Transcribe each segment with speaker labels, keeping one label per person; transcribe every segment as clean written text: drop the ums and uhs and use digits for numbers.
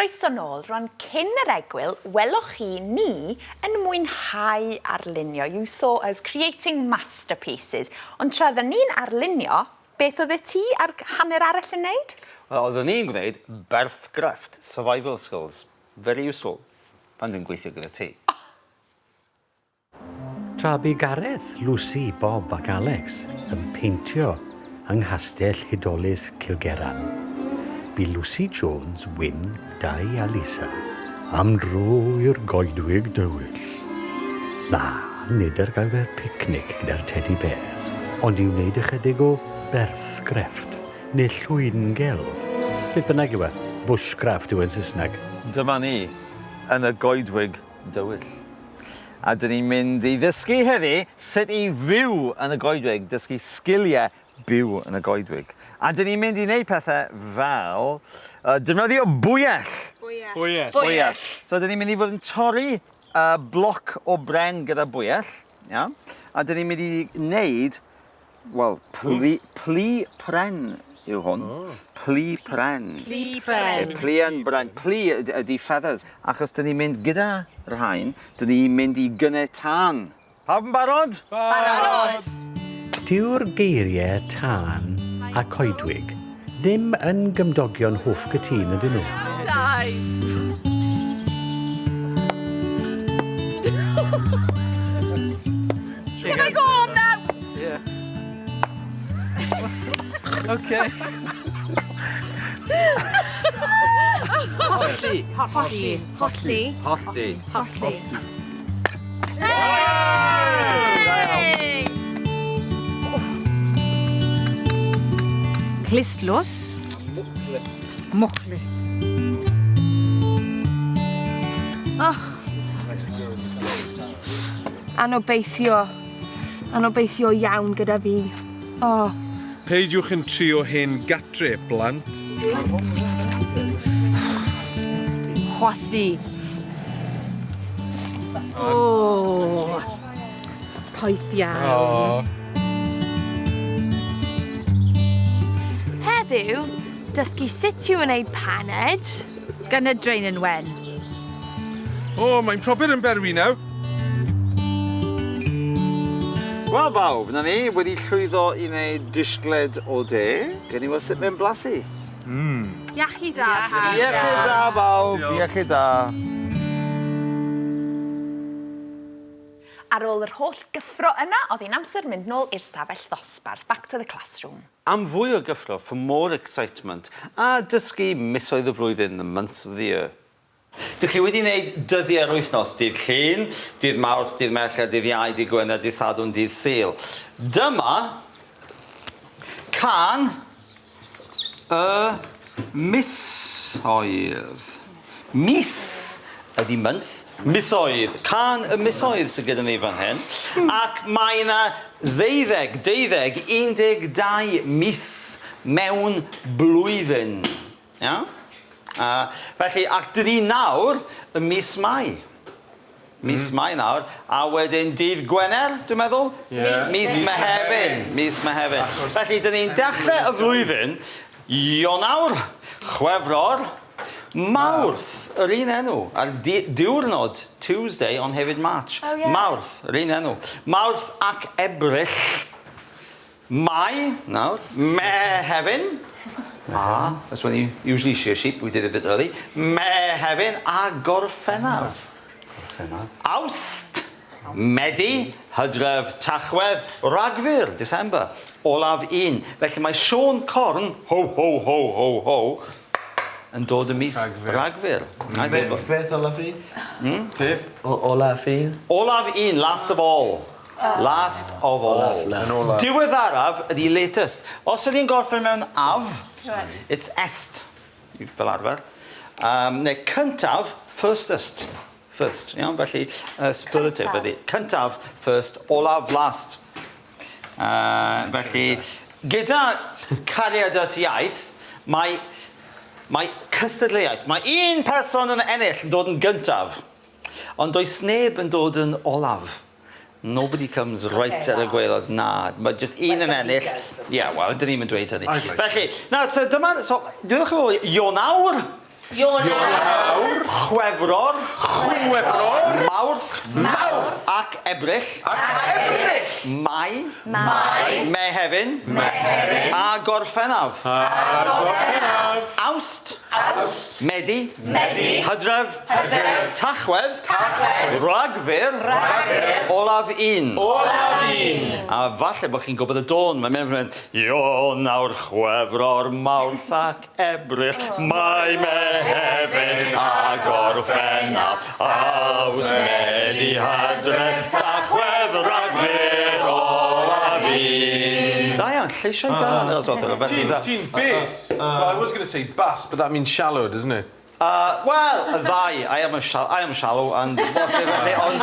Speaker 1: Croeso nôl, rwan cyn yr egwyl, welwch chi ni yn mwynhau arlunio. You saw us creating masterpieces. Ond tra oedden ni'n arlunio, beth oedd ti a'r hanner arall yn wneud?
Speaker 2: Wel, oedden ni'n gwneud berthgrefft, survival skills. Very useful pan dwi'n gweithio gyda ti.
Speaker 3: Tra bu Gareth, Lucy, Bob ac Alex yn peintio yng Nghastell Hudolus Cilgeran. Bu Lucy Jones, Wyn, Dai a Lisa am dro i'r goedwig dywyll. Na, nid ar gyfer picnic gyda'r teddy bears, ond i wneud ychydig o berthgrefft neu llwyngelf. Beth bynnag yw e, bushcraft yw yn Saesneg.
Speaker 2: Dyma ni yn y goedwig dywyll. A dyn ni'n mynd i ddysgu heddi sut i fyw yn y goedwig, dysgu sgiliau byw yn y goedwig. A dyn ni'n mynd i wneud pethau fel defnyddio bwyell. Bwyell. So dyn ni'n mynd i fod yn torri bloc o bren gyda bwyell. Iawn? A dyn ni'n mynd i wneud, wel, pli pren yw hwn. Pli pren. Pli yn bren. Pli ydi feathers. Achos dyn ni'n mynd gyda rhain, dyn ni'n mynd i gynnau tân. Pawb yn barod?
Speaker 1: Barod!
Speaker 3: Dyw'r geiriau tân a coedwig ddim yn gymdogion hoff gytun ydyn nhw.
Speaker 1: Dai! Can I go on now?
Speaker 2: Yeah. Okay.
Speaker 1: Hollti. Hey!
Speaker 4: Clustlos. Mwchlus. Anobeithio iawn gyda fi.
Speaker 5: Peidiwch yn trio hyn gatre, blant.
Speaker 4: Chwathi. Poeth iawn.
Speaker 6: Heddiw, dysgu sut yw wneud paned.
Speaker 4: Gan y drain yn wen.
Speaker 5: Mae'n proper yn berwi nawr.
Speaker 2: Wel bawb, na ni wedi llwyddo i wneud disgled o de. Gen i weld sut mae'n blasu.
Speaker 6: Iachu dda.
Speaker 2: Iechyd da bawb, iechyd da.
Speaker 1: Ar ôl yr holl gyffro yna, oedd hi'n amser mynd nôl i'r stafell ddosbarth, back to the classroom.
Speaker 2: Am fwy o gyffro, for more excitement, a dysgu misoedd y flwyddyn, the months of the year. Dych chi wedi wneud dyddiau'r wythnos, dydd Llun, dydd Mawrth, dydd Merched, dydd Iau, dydd Gwener, dydd Sadwrn, dydd Sul. Dyma can y misoedd. Mis ydi month. Misoedd. Can y misoedd sydd gyda ni fan hyn. Ac mae yna 12 mis mewn blwyddyn. Iawn? Felly, ac dyn ni nawr y mis Mai. Mis Mai nawr. A wedyn dydd Gwener, dwi'n meddwl? Mis Mehefin. Mis Mehefin. Felly, dyn ni'n dechrau y flwyddyn Ionawr, Chwefror, Mawrth, yr un enw. A'r diwrnod, Tuesday, ond hefyd March. Mawrth, yr un enw. Mawrth ac Ebrill. Mai, nawr. Mehefin. That's when you usually shear sheep. We did a bit early. Mehefin a Gorffennaf. Awst, Medi, Hydref, Tachwedd, Ragfyr, December. Olaf 1. Felly mae Sion Corn, ho, ho, ho, ho, ho, yn dod y mis Ragfyr.
Speaker 7: Beth Olaf 1? Beth? Olaf 1?
Speaker 2: Olaf 1, last of all. Last of all. Diweddaraf ydi latest. Os ydy'n gorffen mewn af, it's est, fel arfer. Neu cyntaf, firstest. First, iawn, felly superlative ydi. Cyntaf, first, olaf, last. Felly, gyda cariad at iaith, mae cystadleuaeth. Mae un person yn ennill yn dod yn gyntaf, ond does neb yn dod yn olaf. Nobody comes right ar y gwaelod. Na, mae just un yn ennill. Wel, dyn ni'n mynd dweud hynny. Felly, nawr, so dyma, so, diolch yn fawr, Ionawr,
Speaker 7: Ionawr.
Speaker 2: Chwefror.
Speaker 7: Chwefror.
Speaker 2: Mawrth. Ac Ebrill. Mai. Mehefin. A Gorffennaf. Awst. Medi. Hydref. Tachwedd. Ragfyr. Olaf un. A falle bod chi'n gwybod y dôn. Mae'n mynd, Ionawr, Chwefror, Mawrth ac Ebrill, Mai, Mehefin a Gorffennaf, Awst, Medi, Hydref, Tachwedd, Ragfyr, Olaf un. Da iawn, lleisiau da.
Speaker 5: Ti'n base? Well, I was going to say bass, but that means shallow, doesn't it?
Speaker 2: Well, y ddau. I am shallow and what's it on?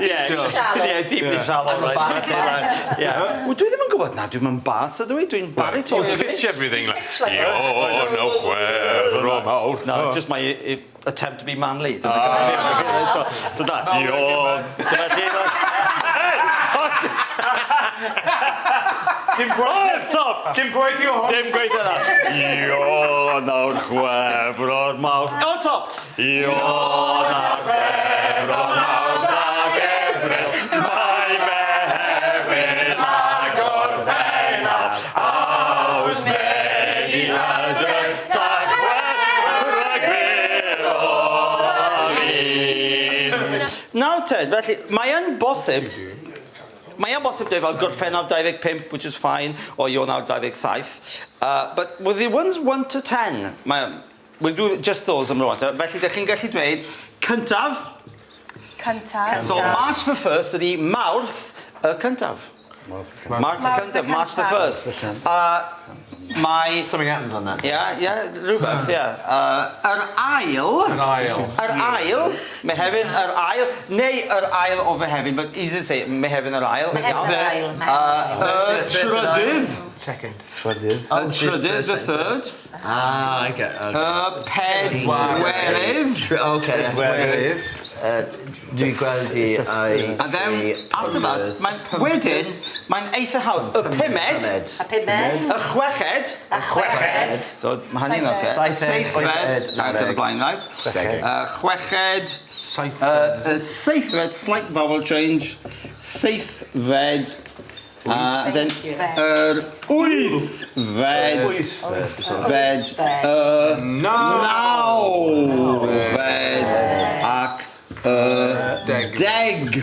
Speaker 2: Yeah, deeply shallow. Well, dwi ddim yn gwybod na, dwi'n bass ydw i, dwi'n baritone.
Speaker 5: You pitch everything like, no Chwefror, Mawrth.
Speaker 2: No, just my attempt to be manly. So that, Dim gweithio hon. Dim gweithio na. Ionawr, Chwefror, Mawrth. O, top. Ionawr, Chwefror, Mawrth ac Ebrill, Mai, Mehefin a Gorffennaf, Awst, Medi, Hydref, Tachwedd, Ragfyr, Olaf un. Nawr te, felly, mae yn bosib dweud fel Gorffennaf 25, which is fine, or Ionawr 27. But with the ones 1 to 10, we'll do just those am rwan. Felly, ydych chi'n gallu dweud cyntaf. So, March the 1st ydi Mawrth y cyntaf. March the cyntaf, March the 1st. Mae...
Speaker 7: Something happens on that.
Speaker 2: Rhywbeth, Yr ail, Mehefin yr ail, neu yr ail o Mehefin, but easy to say, Mehefin yr ail. Y trydydd.
Speaker 7: Second.
Speaker 2: Trydydd, the third.
Speaker 7: I get it.
Speaker 2: Y pedwerydd.
Speaker 7: Okay. Dwi'n gweld i...
Speaker 2: And then, after that, mae'n eitha hawdd. Y pumed. Y chweched. So, mae hynny'n oce. Seithfed. Ac yn y blaen, right? Chweched. Seithfed, slight vowel change. Seithfed. Then, wythfed. Nawfed. Ac degfed.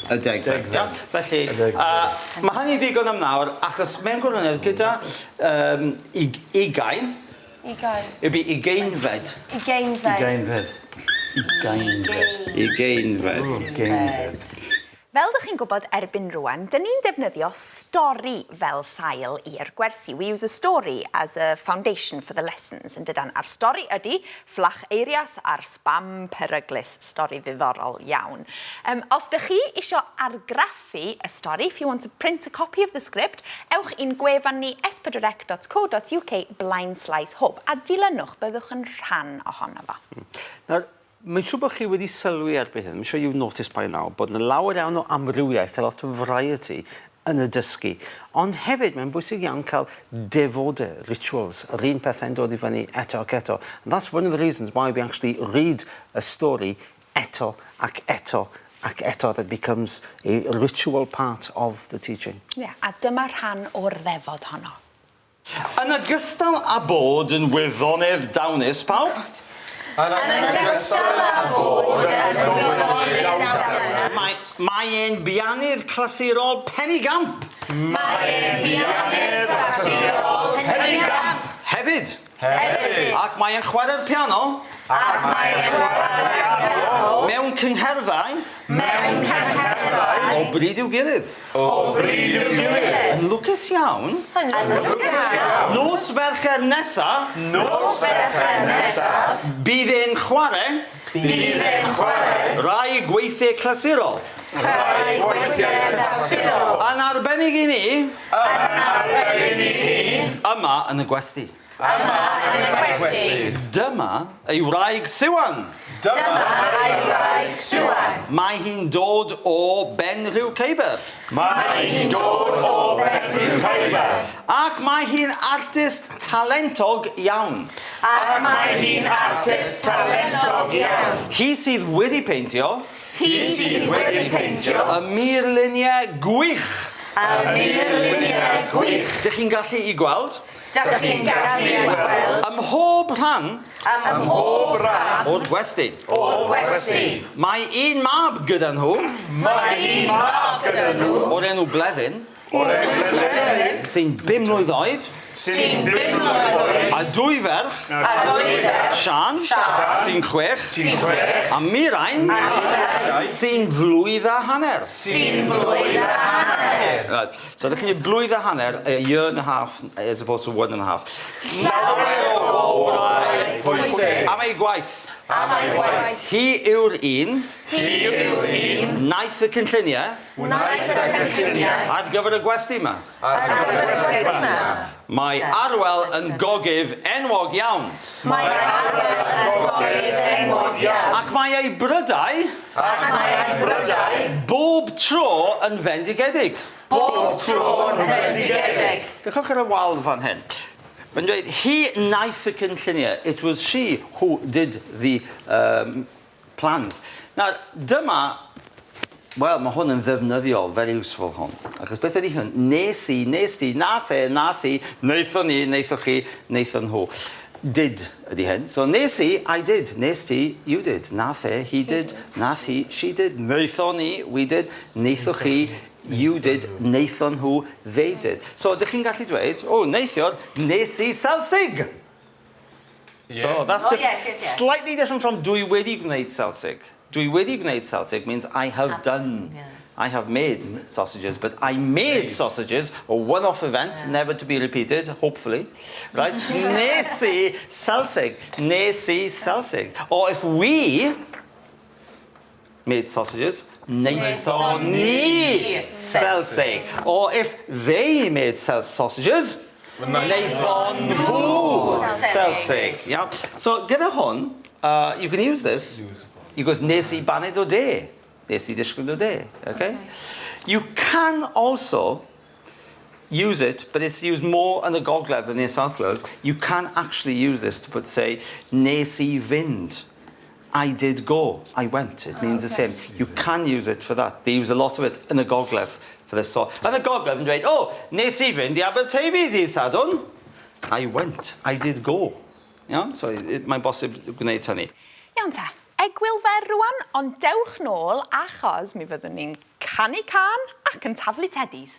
Speaker 2: Y degfed. Felly, mae hynny ddigon am nawr, achos mewn gwrnedd gyda ugain. It'd be ugeinfed. Fel ydych chi'n gwybod erbyn rwan, dyn ni'n defnyddio stori fel sail i'r gwersi. We use a story as a foundation for the lessons. Yn dydan, a'r stori ydy Fflach, Eirias a'r spam peryglus. Stori ddiddorol iawn. Os ydych chi eisiau argraffu y stori, if you want to print a copy of the script, ewch i'n gwefan ni s4c.co.uk/hub a dilynwch byddwch yn rhan ohono fo. Mae'n siŵr bod chi wedi sylwi erbyn hyn. I'm sure you've noticed by now bod yna lawer iawn o amrywiaeth, a lot of variety yn y dysgu. Ond hefyd, mae'n bwysig iawn cael defodau, rituals, yr un pethau'n dod i fyny eto ac eto. And that's one of the reasons why we actually read a story eto ac eto ac eto, that becomes a ritual part of the teaching. A dyma rhan o'r ddefod honno. Yn ogystal â bod yn wyddonydd dawnus, pawb? Mae e'n bianydd clasurol penigamp. Hefyd. Ac mae e'n chwarae'r piano. Mewn cyngherddau. O bryd i'w gilydd. Yn lwcus iawn. Nos Fercher nesa. Bydd e'n chwarae. Rai gweithiau clasurol. Yn arbennig i ni. Yma yn y gwesti. Dyma ei wraig Siwan. Mae hi'n dod o Ben Rhyw Ceiber. Ac mae hi'n artist talentog iawn. Hi sydd wedi peintio y murluniau gwych. Dych chi'n gallu I gweld? Ym mhob rhan o'r gwesty. Mae un mab gyda nhw o'r enw Bleddyn sy'n 5 mlwydd oed a 2 ferch Sian sy'n 6 a Mirain sy'n flwydd a hanner. Right. So ydych chi'n blwydd a hanner, a year and a half as opposed to 1.5. Am ei gwaith. Hi yw'r un naeth y cynlluniau ar gyfer y gwesty yma. Mae Arwel yn gogydd enwog iawn. Ac mae ei brydau bob tro yn fendigedig. Gachwch ar y wal fan hyn. Mae'n dweud, hi naeth y cynlluniau. It was she who did the plans. Nawr, dyma, wel, mae hwn yn ddefnyddiol, very useful hwn. Achos beth ydy hwn? Nes i, nath i, neithon ni, neithoch chi, neithon nhw. Did ydy hyn. So nes I did. Nes ti, you did. Nath he did. Nath hi, she did. Neithon ni, we did. Neithoch chi, you did, neithon nhw, they did. So, ydych chi'n gallu dweud, neithiwr, nes I Celsig. So, that's slightly different from dwi wedi gwneud Celsig. Dwi wedi gwneud Celsig means I have done. I have made sausages, but I made sausages, a one-off event, never to be repeated, hopefully. Right? Nes I Celsig. Nes I Celsig. Or if we made sausages, neithon ni Celsig. Or if they made sausages, neithon nhw Celsig. Yeah? So, gyda hwn, you can use this. You go, nes I baned o de. Nes I disgwyl o de. Okay? You can also use it, but it's used more in the Gogledd than in South Wales. You can actually use this to put, say, nes I fynd. I did go. I went. It means the same. You can use it for that. They use a lot of it in the Gogledd for this sort. And the Gogledd yn dweud, nes I fynd I Aberteifi dydd Sadwrn. I went. I did go. Yeah? So mae'n bosib gwneud hynny.
Speaker 1: Iawn te, egwyl fer rwan, ond dewch nôl achos mi fyddwn ni'n canu can ac yn taflu teddies.